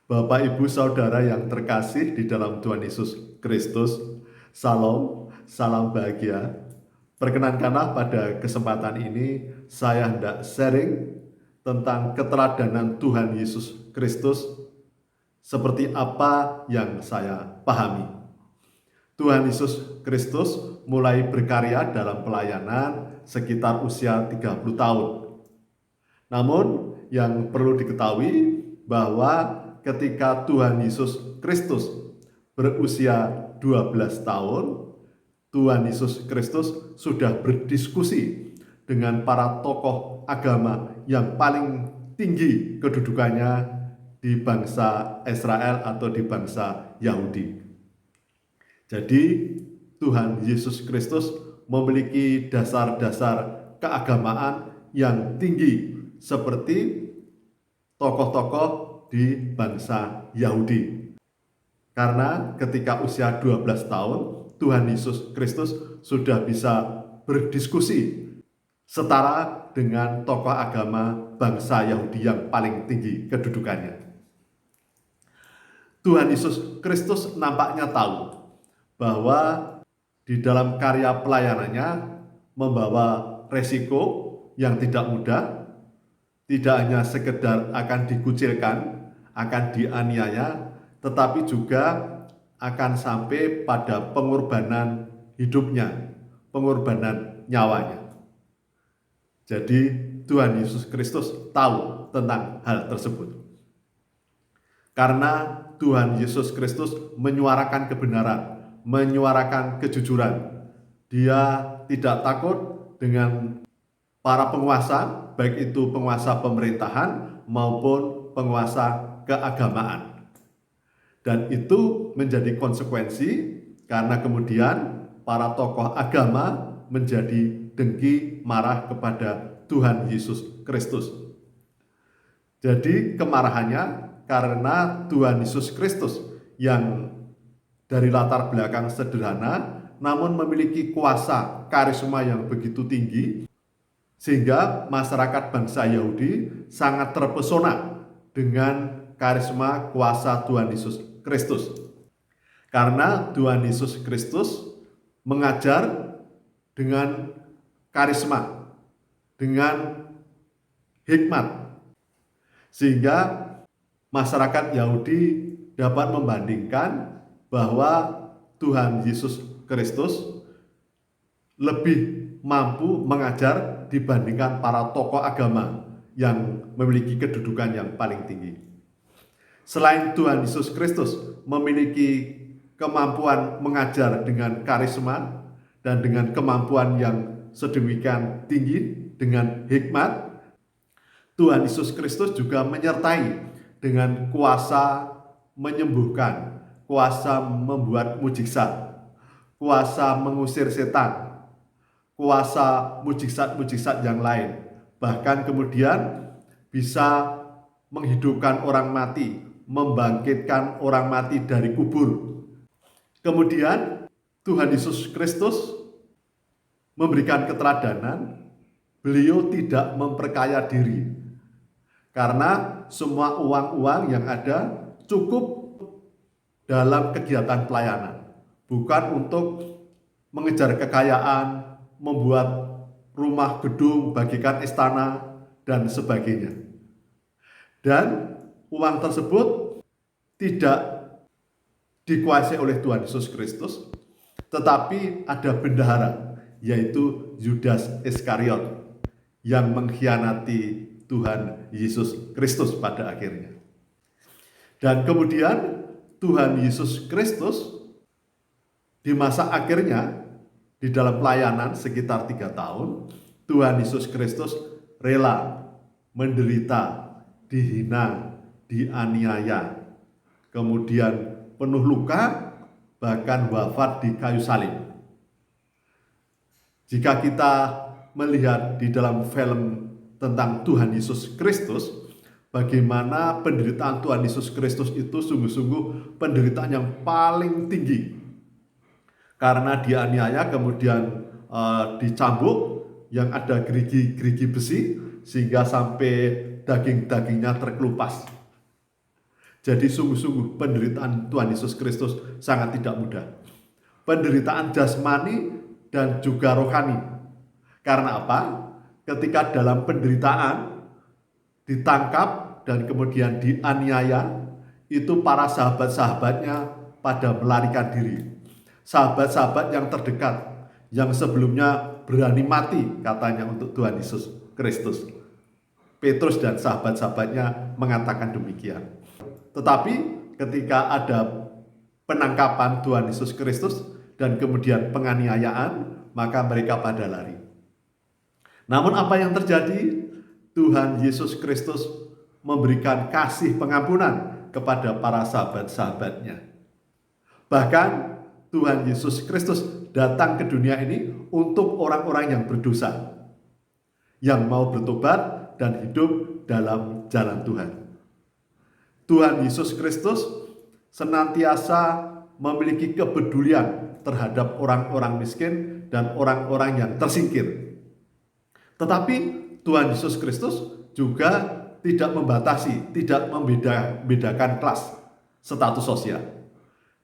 Bapak, Ibu, Saudara yang terkasih di dalam Tuhan Yesus Kristus, Salam, salam bahagia. Perkenankanlah pada kesempatan ini saya hendak sharing tentang keteladanan Tuhan Yesus Kristus seperti apa yang saya pahami. Tuhan Yesus Kristus mulai berkarya dalam pelayanan sekitar usia 30 tahun. Namun yang perlu diketahui bahwa ketika Tuhan Yesus Kristus berusia 12 tahun, Tuhan Yesus Kristus sudah berdiskusi dengan para tokoh agama yang paling tinggi kedudukannya di bangsa Israel atau di bangsa Yahudi. Jadi Tuhan Yesus Kristus memiliki dasar-dasar keagamaan yang tinggi seperti tokoh-tokoh di bangsa Yahudi. Karena ketika usia 12 tahun, Tuhan Yesus Kristus sudah bisa berdiskusi setara dengan tokoh agama bangsa Yahudi yang paling tinggi kedudukannya. Tuhan Yesus Kristus nampaknya tahu bahwa di dalam karya pelayanannya membawa resiko yang tidak mudah, tidak hanya sekedar akan dikucilkan, akan dianiaya, tetapi juga akan sampai pada pengorbanan hidupnya, pengorbanan nyawanya. Jadi Tuhan Yesus Kristus tahu tentang hal tersebut. Karena Tuhan Yesus Kristus menyuarakan kebenaran, menyuarakan kejujuran. Dia tidak takut dengan para penguasa, baik itu penguasa pemerintahan maupun penguasa keagamaan. Dan itu menjadi konsekuensi karena kemudian para tokoh agama menjadi dengki marah kepada Tuhan Yesus Kristus. Jadi kemarahannya karena Tuhan Yesus Kristus yang dari latar belakang sederhana namun memiliki kuasa karisma yang begitu tinggi sehingga masyarakat bangsa Yahudi sangat terpesona dengan karisma kuasa Tuhan Yesus Kristus. Karena Tuhan Yesus Kristus mengajar dengan karisma, dengan hikmat, sehingga masyarakat Yahudi dapat membandingkan bahwa Tuhan Yesus Kristus lebih mampu mengajar dibandingkan para tokoh agama yang memiliki kedudukan yang paling tinggi. Selain Tuhan Yesus Kristus memiliki kemampuan mengajar dengan karisma dan dengan kemampuan yang sedemikian tinggi, dengan hikmat, Tuhan Yesus Kristus juga menyertai dengan kuasa menyembuhkan, kuasa membuat mujizat, kuasa mengusir setan, kuasa mujizat-mujizat yang lain. Bahkan kemudian bisa menghidupkan orang mati, membangkitkan orang mati dari kubur. Kemudian Tuhan Yesus Kristus memberikan keteladanan, beliau tidak memperkaya diri. Karena semua uang-uang yang ada cukup dalam kegiatan pelayanan. Bukan untuk mengejar kekayaan, membuat rumah gedung, bagikan istana, dan sebagainya. Dan uang tersebut tidak dikuasai oleh Tuhan Yesus Kristus, tetapi ada bendahara, yaitu Yudas Iskariot, yang mengkhianati Tuhan Yesus Kristus pada akhirnya. Dan kemudian Tuhan Yesus Kristus di masa akhirnya, di dalam pelayanan sekitar 3 tahun, Tuhan Yesus Kristus rela menderita, dihina, dianiaya, kemudian penuh luka, bahkan wafat di kayu salib. Jika kita melihat di dalam film tentang Tuhan Yesus Kristus, bagaimana penderitaan Tuhan Yesus Kristus itu sungguh-sungguh penderitaan yang paling tinggi. Karena dianiaya kemudian dicambuk yang ada gerigi-gerigi besi sehingga sampai daging-dagingnya terkelupas. Jadi sungguh-sungguh penderitaan Tuhan Yesus Kristus sangat tidak mudah. Penderitaan jasmani dan juga rohani. Karena apa? Ketika dalam penderitaan ditangkap dan kemudian dianiaya, itu para sahabat-sahabatnya pada melarikan diri. Sahabat-sahabat yang terdekat, yang sebelumnya berani mati katanya untuk Tuhan Yesus Kristus. Petrus dan sahabat-sahabatnya mengatakan demikian. Tetapi ketika ada penangkapan Tuhan Yesus Kristus dan kemudian penganiayaan, maka mereka pada lari. Namun apa yang terjadi? Tuhan Yesus Kristus memberikan kasih pengampunan kepada para sahabat-sahabatnya. Bahkan Tuhan Yesus Kristus datang ke dunia ini untuk orang-orang yang berdosa, yang mau bertobat dan hidup dalam jalan Tuhan. Tuhan Yesus Kristus senantiasa memiliki kepedulian terhadap orang-orang miskin dan orang-orang yang tersingkir. Tetapi Tuhan Yesus Kristus juga tidak membatasi, tidak membedakan kelas status sosial.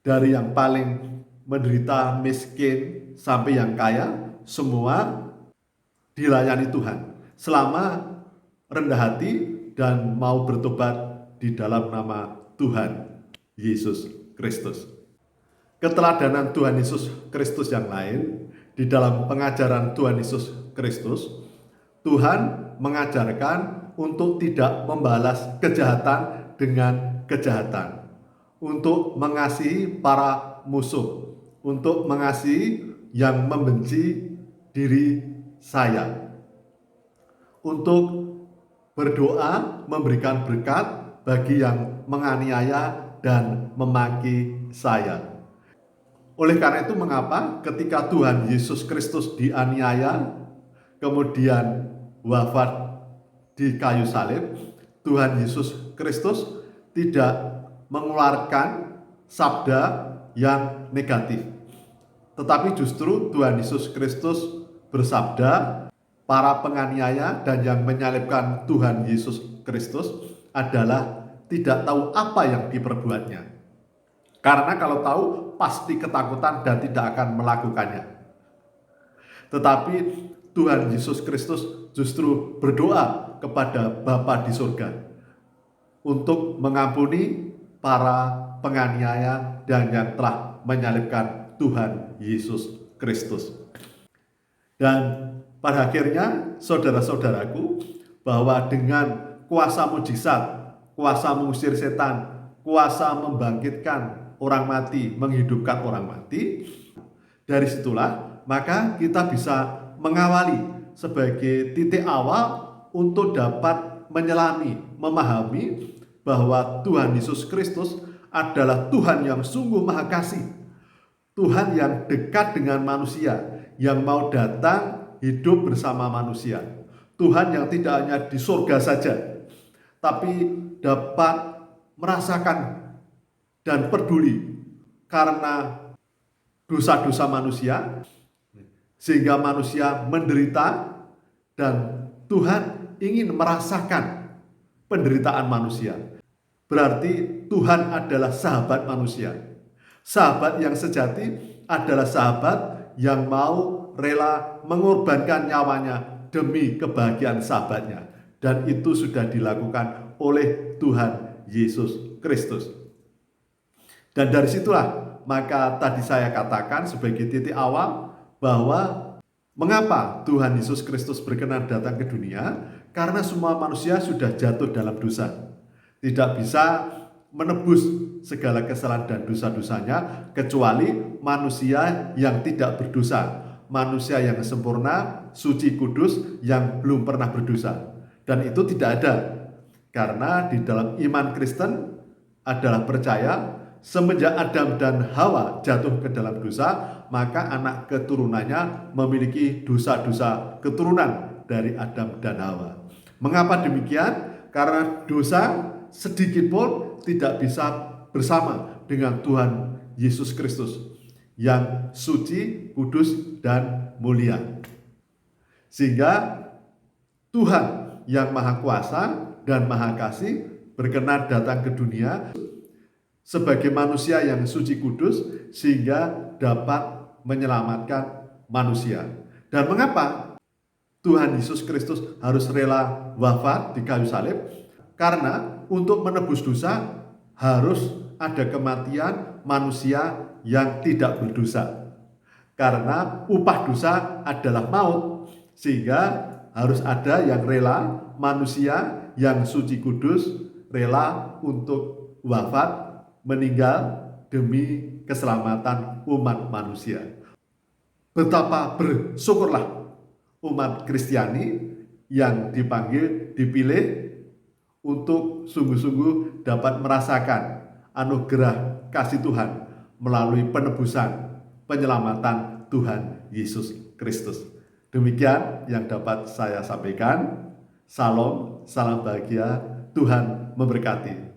Dari yang paling menderita, miskin, sampai yang kaya, semua dilayani Tuhan selama rendah hati dan mau bertobat di dalam nama Tuhan Yesus Kristus. Keteladanan Tuhan Yesus Kristus yang lain, di dalam pengajaran Tuhan Yesus Kristus, Tuhan mengajarkan untuk tidak membalas kejahatan dengan kejahatan, untuk mengasihi para musuh, untuk mengasihi yang membenci diri saya, untuk berdoa memberikan berkat bagi yang menganiaya dan memaki saya. Oleh karena itu mengapa ketika Tuhan Yesus Kristus dianiaya, kemudian wafat di kayu salib, Tuhan Yesus Kristus tidak mengeluarkan sabda yang negatif. Tetapi justru Tuhan Yesus Kristus bersabda, para penganiaya dan yang menyalibkan Tuhan Yesus Kristus adalah tidak tahu apa yang diperbuatnya. Karena kalau tahu pasti ketakutan dan tidak akan melakukannya. Tetapi Tuhan Yesus Kristus justru berdoa kepada Bapa di surga untuk mengampuni para penganiaya dan yang telah menyalibkan Tuhan Yesus Kristus. Dan pada akhirnya saudara-saudaraku, bahwa dengan kuasa mujizat, kuasa mengusir setan, kuasa membangkitkan orang mati, menghidupkan orang mati, dari situlah maka kita bisa mengawali sebagai titik awal untuk dapat menyelami, memahami bahwa Tuhan Yesus Kristus adalah Tuhan yang sungguh maha kasih, Tuhan yang dekat dengan manusia, yang mau datang hidup bersama manusia, Tuhan yang tidak hanya di surga saja, tapi dapat merasakan dan peduli karena dosa-dosa manusia, sehingga manusia menderita, dan Tuhan ingin merasakan penderitaan manusia. Berarti Tuhan adalah sahabat manusia. Sahabat yang sejati adalah sahabat yang mau rela mengorbankan nyawanya demi kebahagiaan sahabatnya. Dan itu sudah dilakukan oleh Tuhan Yesus Kristus. Dan dari situlah maka tadi saya katakan sebagai titik awal bahwa mengapa Tuhan Yesus Kristus berkenan datang ke dunia? Karena semua manusia sudah jatuh dalam dosa. Tidak bisa menebus segala kesalahan dan dosa-dosanya kecuali manusia yang tidak berdosa, manusia yang sempurna, suci, kudus, yang belum pernah berdosa. Dan itu tidak ada, karena di dalam iman Kristen adalah percaya semenjak Adam dan Hawa jatuh ke dalam dosa, maka anak keturunannya memiliki dosa-dosa keturunan dari Adam dan Hawa. Mengapa demikian? Karena dosa sedikit pun tidak bisa bersama dengan Tuhan Yesus Kristus yang suci, kudus, dan mulia. Sehingga Tuhan yang maha kuasa dan maha kasih berkenan datang ke dunia sebagai manusia yang suci kudus sehingga dapat menyelamatkan manusia. Dan mengapa Tuhan Yesus Kristus harus rela wafat di kayu salib? Karena untuk menebus dosa harus ada kematian manusia yang tidak berdosa. Karena upah dosa adalah maut, sehingga harus ada yang rela, manusia yang suci kudus rela untuk wafat, meninggal demi keselamatan umat manusia. Betapa bersyukurlah umat Kristiani yang dipanggil, dipilih untuk sungguh-sungguh dapat merasakan anugerah kasih Tuhan melalui penebusan, penyelamatan Tuhan Yesus Kristus. Demikian yang dapat saya sampaikan. Salam, salam bahagia, Tuhan memberkati.